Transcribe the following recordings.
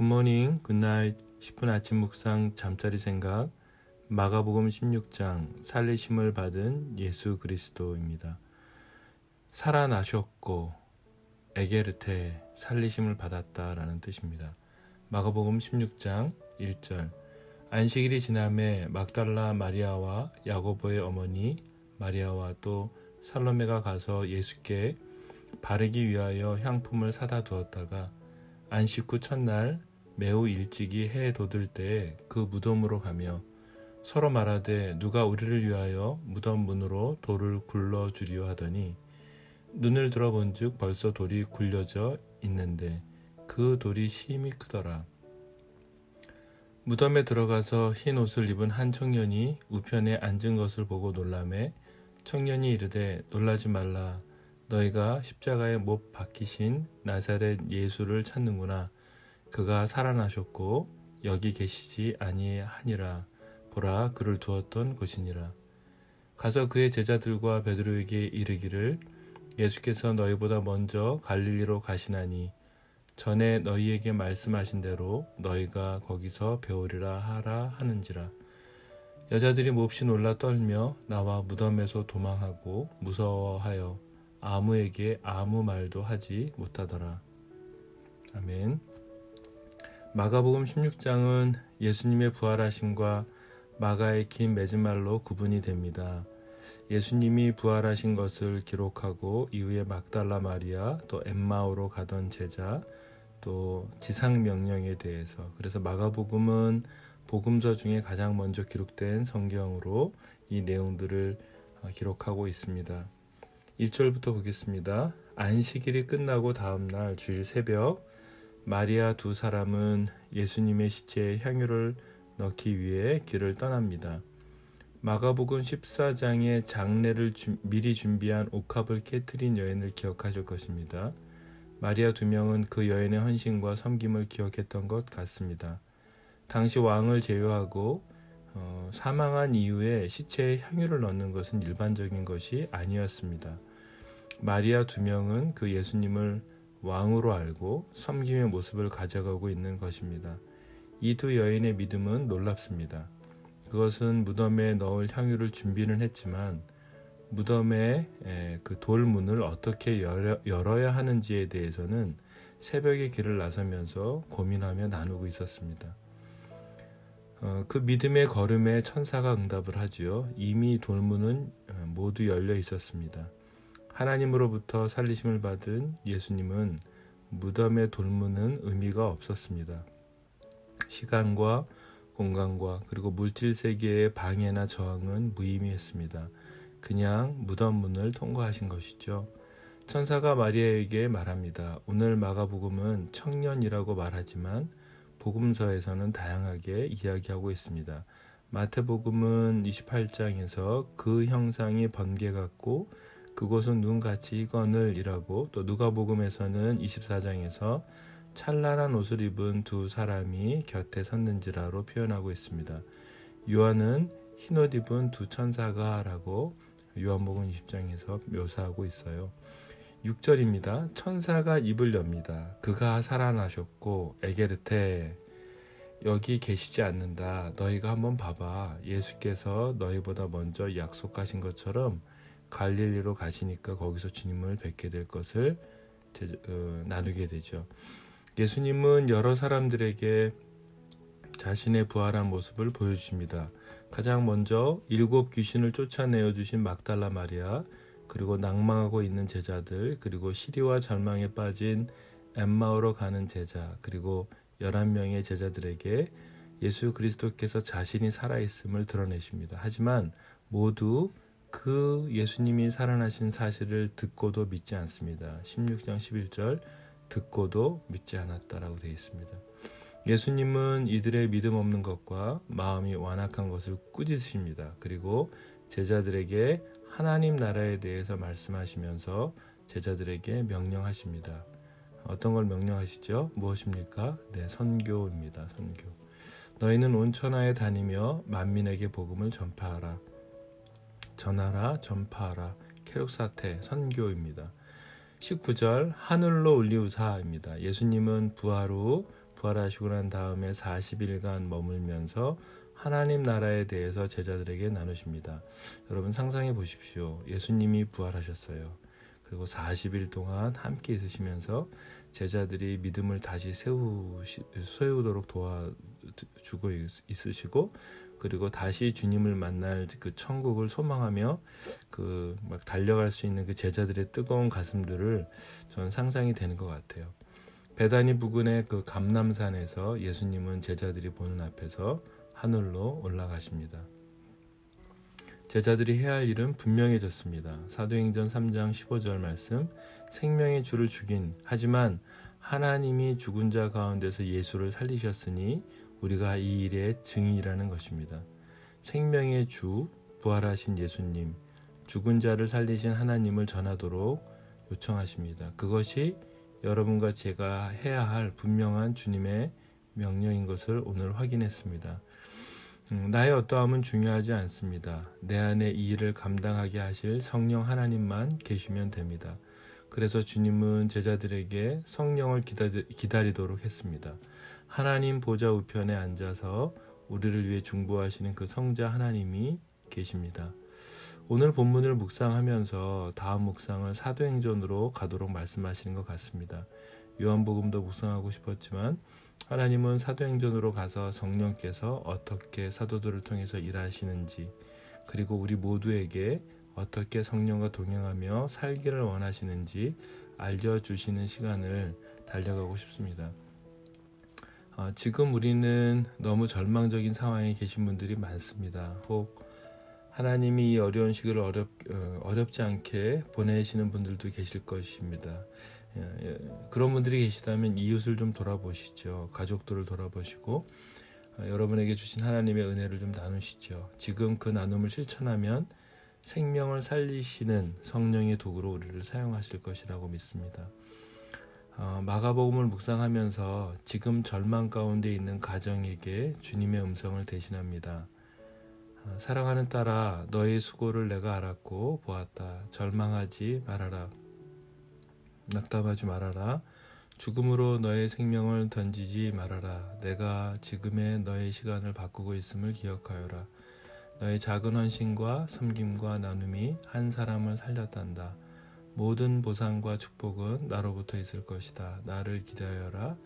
굿모닝, 굿나잇, 10분 아침 묵상 잠자리 생각 마가복음 16장 살리심을 받은 예수 그리스도입니다. 살아나셨고 에게르테 살리심을 받았다라는 뜻입니다. 마가복음 16장 1절 안식일이 지남에 막달라 마리아와 야고보의 어머니 마리아와 또 살로메가 가서 예수께 바르기 위하여 향품을 사다 두었다가 안식 후 첫날 매우 일찍이 해 돋을 때에 그 무덤으로 가며 서로 말하되 누가 우리를 위하여 무덤 문으로 돌을 굴러 주리요 하더니 눈을 들어본즉 벌써 돌이 굴려져 있는데 그 돌이 심히 크더라. 무덤에 들어가서 흰 옷을 입은 한 청년이 우편에 앉은 것을 보고 놀라매 청년이 이르되 놀라지 말라. 너희가 십자가에 못 박히신 나사렛 예수를 찾는구나. 그가 살아나셨고 여기 계시지 아니하니라. 보라, 그를 두었던 곳이니라. 가서 그의 제자들과 베드로에게 이르기를 예수께서 너희보다 먼저 갈릴리로 가시나니 전에 너희에게 말씀하신 대로 너희가 거기서 배우리라 하라 하는지라. 여자들이 몹시 놀라 떨며 나와 무덤에서 도망하고 무서워하여 아무에게 아무 말도 하지 못하더라. 아멘. 마가복음 16장은 예수님의 부활하심과 마가의 긴 맺은말로 구분이 됩니다. 예수님이 부활하신 것을 기록하고 이후에 막달라 마리아, 또 엠마오로 가던 제자, 또 지상명령에 대해서, 그래서 마가복음은 복음서 중에 가장 먼저 기록된 성경으로 이 내용들을 기록하고 있습니다. 1절부터 보겠습니다. 안식일이 끝나고 다음날 주일 새벽 마리아 두 사람은 예수님의 시체에 향유를 넣기 위해 길을 떠납니다. 마가복음 14장의 장례를 미리 준비한 옥합을 깨트린 여인을 기억하실 것입니다. 마리아 두 명은 그 여인의 헌신과 섬김을 기억했던 것 같습니다. 당시 왕을 제외하고 사망한 이후에 시체에 향유를 넣는 것은 일반적인 것이 아니었습니다. 마리아 두 명은 그 예수님을 왕으로 알고 섬김의 모습을 가져가고 있는 것입니다. 이 두 여인의 믿음은 놀랍습니다. 그것은 무덤에 넣을 향유를 준비는 했지만 무덤의 그 돌문을 어떻게 열어야 하는지에 대해서는 새벽에 길을 나서면서 고민하며 나누고 있었습니다. 그 믿음의 걸음에 천사가 응답을 하지요. 이미 돌문은 모두 열려 있었습니다. 하나님으로부터 살리심을 받은 예수님은 무덤의 돌문은 의미가 없었습니다. 시간과 공간과 그리고 물질 세계의 방해나 저항은 무의미했습니다. 그냥 무덤 문을 통과하신 것이죠. 천사가 마리아에게 말합니다. 오늘 마가복음은 청년이라고 말하지만 복음서에서는 다양하게 이야기하고 있습니다. 마태복음은 28장에서 그 형상이 번개 같고 그곳은 눈같이 이거늘이라고, 또 누가복음에서는 24장에서 찬란한 옷을 입은 두 사람이 곁에 섰는지라로 표현하고 있습니다. 요한은 흰옷 입은 두 천사가 라고 요한복음 20장에서 묘사하고 있어요. 6절입니다. 천사가 입을 엽니다. 그가 살아나셨고 에게르테 여기 계시지 않는다. 너희가 한번 봐봐. 예수께서 너희보다 먼저 약속하신 것처럼 갈릴리로 가시니까 거기서 주님을 뵙게 될 것을 나누게 되죠. 예수님은 여러 사람들에게 자신의 부활한 모습을 보여주십니다. 가장 먼저 7 귀신을 쫓아내어 주신 막달라 마리아, 그리고 낭망하고 있는 제자들, 그리고 시리와 절망에 빠진 엠마오로 가는 제자, 그리고 11명의 제자들에게 예수 그리스도께서 자신이 살아있음을 드러내십니다. 하지만 모두 그 예수님이 살아나신 사실을 듣고도 믿지 않습니다. 16장 11절 듣고도 믿지 않았다라고 되어 있습니다. 예수님은 이들의 믿음 없는 것과 마음이 완악한 것을 꾸짖으십니다. 그리고 제자들에게 하나님 나라에 대해서 말씀하시면서 제자들에게 명령하십니다. 어떤 걸 명령하시죠? 무엇입니까? 네, 선교입니다. 선교. 너희는 온 천하에 다니며 만민에게 복음을 전파하라. 전하라, 전파하라. 케룩사테, 선교입니다. 19절 하늘로 올리우사입니다. 예수님은 부활 후 부활하시고 난 다음에 40일간 머물면서 하나님 나라에 대해서 제자들에게 나누십니다. 여러분 상상해 보십시오. 예수님이 부활하셨어요. 그리고 40일 동안 함께 있으시면서 제자들이 믿음을 다시 세우도록 도와주고 있으시고, 그리고 다시 주님을 만날 그 천국을 소망하며 그 막 달려갈 수 있는 그 제자들의 뜨거운 가슴들을 저는 상상이 되는 것 같아요. 베다니 부근의 그 감람산에서 예수님은 제자들이 보는 앞에서 하늘로 올라가십니다. 제자들이 해야 할 일은 분명해졌습니다. 사도행전 3장 15절 말씀, 생명의 주를 죽인, 하지만 하나님이 죽은 자 가운데서 예수를 살리셨으니 우리가 이 일의 증인이라는 것입니다. 생명의 주, 부활하신 예수님, 죽은 자를 살리신 하나님을 전하도록 요청하십니다. 그것이 여러분과 제가 해야 할 분명한 주님의 명령인 것을 오늘 확인했습니다. 나의 어떠함은 중요하지 않습니다. 내 안에 이 일을 감당하게 하실 성령 하나님만 계시면 됩니다. 그래서 주님은 제자들에게 성령을 기다리도록 했습니다. 하나님 보좌 우편에 앉아서 우리를 위해 중보하시는 그 성자 하나님이 계십니다. 오늘 본문을 묵상하면서 다음 묵상을 사도행전으로 가도록 말씀하시는 것 같습니다. 요한복음도 묵상하고 싶었지만 하나님은 사도행전으로 가서 성령께서 어떻게 사도들을 통해서 일하시는지, 그리고 우리 모두에게 어떻게 성령과 동행하며 살기를 원하시는지 알려주시는 시간을 달려가고 싶습니다. 지금 우리는 너무 절망적인 상황에 계신 분들이 많습니다. 혹 하나님이 이 어려운 시기를 어렵지 않게 보내시는 분들도 계실 것입니다. 그런 분들이 계시다면 이웃을 좀 돌아보시죠. 가족들을 돌아보시고 여러분에게 주신 하나님의 은혜를 좀 나누시죠. 지금 그 나눔을 실천하면 생명을 살리시는 성령의 도구로 우리를 사용하실 것이라고 믿습니다. 마가복음을 묵상하면서 지금 절망 가운데 있는 가정에게 주님의 음성을 대신합니다. 사랑하는 딸아, 너의 수고를 내가 알았고 보았다. 절망하지 말아라. 낙담하지 말아라. 죽음으로 너의 생명을 던지지 말아라. 내가 지금의 너의 시간을 바꾸고 있음을 기억하여라. 너의 작은 헌신과 섬김과 나눔이 한 사람을 살렸단다. 모든 보상과 축복은 나로부터 있을 것이다. 나를 기다려라.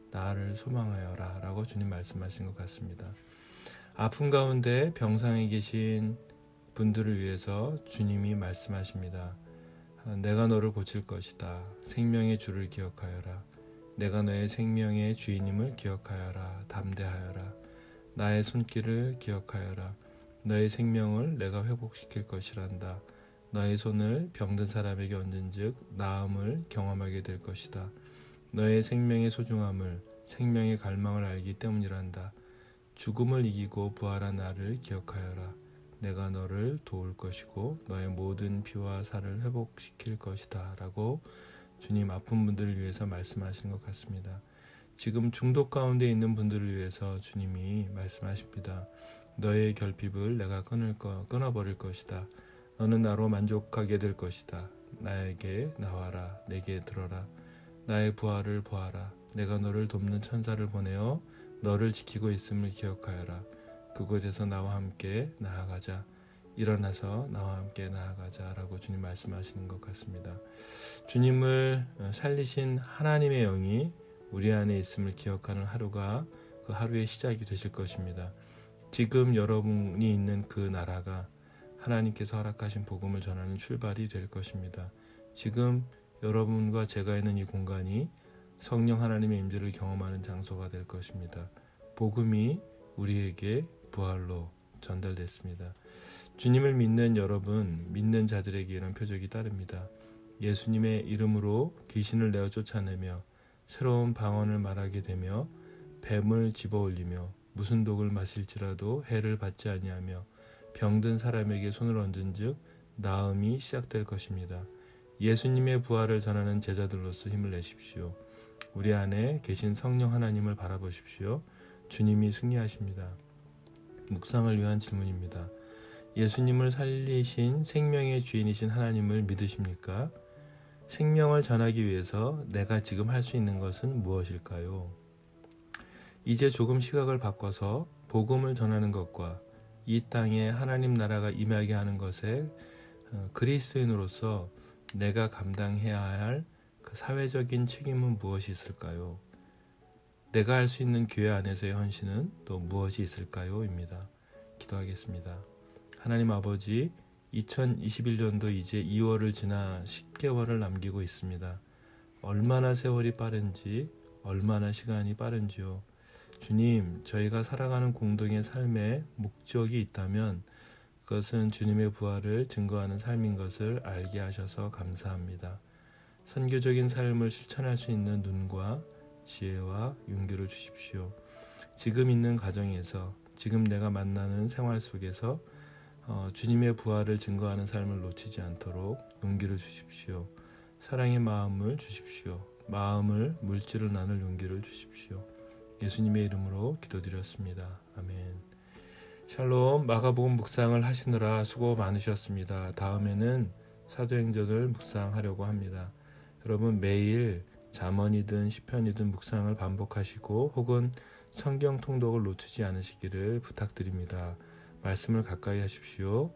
나를 소망하여라. 라고 주님 말씀하신 것 같습니다. 아픔 가운데 병상에 계신 분들을 위해서 주님이 말씀하십니다. 내가 너를 고칠 것이다. 생명의 주를 기억하여라. 내가 너의 생명의 주인임을 기억하여라. 담대하여라. 나의 손길을 기억하여라. 너의 생명을 내가 회복시킬 것이란다. 너의 손을 병든 사람에게 얹은즉 나음을 경험하게 될 것이다. 너의 생명의 소중함을, 생명의 갈망을 알기 때문이란다. 죽음을 이기고 부활한 나를 기억하여라. 내가 너를 도울 것이고 너의 모든 피와 살을 회복시킬 것이다. 라고 주님 아픈 분들을 위해서 말씀하시는 것 같습니다. 지금 중독 가운데 있는 분들을 위해서 주님이 말씀하십니다. 너의 결핍을 내가 끊어버릴 것이다. 너는 나로 만족하게 될 것이다. 나에게 나와라. 내게 들어라. 나의 부활을 보아라. 내가 너를 돕는 천사를 보내어 너를 지키고 있음을 기억하여라. 그곳에서 나와 함께 나아가자. 일어나서 나와 함께 나아가자. 라고 주님 말씀하시는 것 같습니다. 주님을 살리신 하나님의 영이 우리 안에 있음을 기억하는 하루가 그 하루의 시작이 되실 것입니다. 지금 여러분이 있는 그 나라가 하나님께서 허락하신 복음을 전하는 출발이 될 것입니다. 지금 여러분과 제가 있는 이 공간이 성령 하나님의 임재를 경험하는 장소가 될 것입니다. 복음이 우리에게 부활로 전달됐습니다. 주님을 믿는 여러분, 믿는 자들에게 이런 표적이 따릅니다. 예수님의 이름으로 귀신을 내어 쫓아내며 새로운 방언을 말하게 되며 뱀을 집어올리며 무슨 독을 마실지라도 해를 받지 아니하며 병든 사람에게 손을 얹은즉 나음이 시작될 것입니다. 예수님의 부활을 전하는 제자들로서 힘을 내십시오. 우리 안에 계신 성령 하나님을 바라보십시오. 주님이 승리하십니다. 묵상을 위한 질문입니다. 예수님을 살리신 생명의 주인이신 하나님을 믿으십니까? 생명을 전하기 위해서 내가 지금 할 수 있는 것은 무엇일까요? 이제 조금 시각을 바꿔서 복음을 전하는 것과 이 땅에 하나님 나라가 임하게 하는 것에 그리스도인으로서 내가 감당해야 할 그 사회적인 책임은 무엇이 있을까요? 내가 할 수 있는 교회 안에서의 헌신은 또 무엇이 있을까요? 입니다. 기도하겠습니다. 하나님 아버지, 2021년도 이제 2월을 지나 10개월을 남기고 있습니다. 얼마나 세월이 빠른지, 얼마나 시간이 빠른지요. 주님, 저희가 살아가는 공동의 삶에 목적이 있다면 그것은 주님의 부활을 증거하는 삶인 것을 알게 하셔서 감사합니다. 선교적인 삶을 실천할 수 있는 눈과 지혜와 용기를 주십시오. 지금 있는 가정에서, 지금 내가 만나는 생활 속에서 주님의 부활을 증거하는 삶을 놓치지 않도록 용기를 주십시오. 사랑의 마음을 주십시오. 마음을 물질을 나눌 용기를 주십시오. 예수님의 이름으로 기도드렸습니다. 아멘. 샬롬. 마가복음 묵상을 하시느라 수고 많으셨습니다. 다음에는 사도행전을 묵상하려고 합니다. 여러분 매일 잠언이든 시편이든 묵상을 반복하시고 혹은 성경 통독을 놓치지 않으시기를 부탁드립니다. 말씀을 가까이 하십시오.